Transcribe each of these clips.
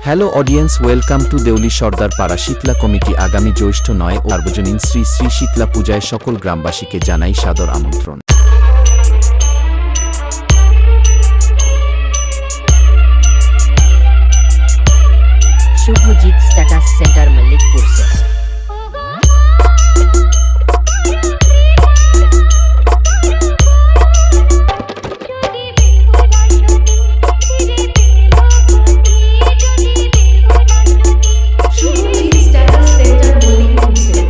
Hello audience, welcome to Deuli Sardar Para Shitala committee. আগামী জ্যৈষ্ঠ 9 ও সার্বজনীন শ্রী শ্রী শীতলা পূজায় সকল গ্রামবাসীকে জানাই সাদর আমন্ত্রণ। शुभजीत स्टेटस सेंटर मलिकपुर से। शुभजीत स्टेटस सेंटर मलिकपुर से।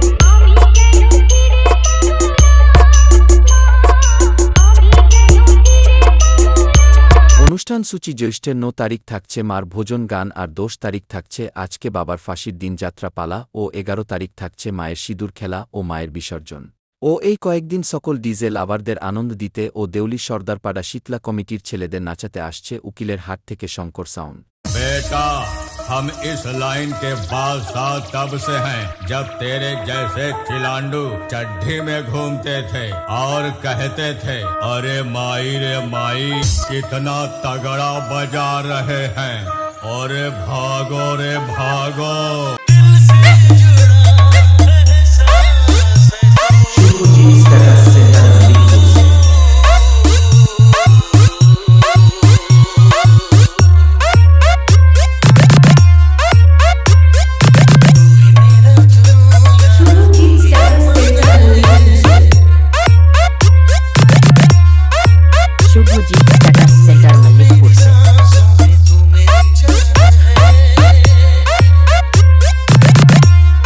অনুষ্ঠান সূচি জ্যৈষ্ঠের 9 তারিখ থাকছে মার ভোজন গান, আর 10 তারিখ থাকছে আজকে বাবার ফাঁসির দিন যাত্রা পালা, ও 11 তারিখ থাকছে মায়ের সিঁদুর খেলা ও মায়ের বিসর্জন। ও এই কয়েকদিন সকল ডিজে লাভারদের আনন্দ দিতে ও দেউলি সর্দারপাড়া শীতলা কমিটির ছেলেদের নাচাতে আসছে উকিলের হাট থেকে শঙ্কর সাউন্ড। बेटा, हम इस लाइन के बादशाह तब से हैं जब तेरे जैसे चिलांडू चड्ढी में घूमते थे और कहते थे, अरे माई रे माई कितना तगड़ा बजा रहे हैं, अरे भागो रे भागो।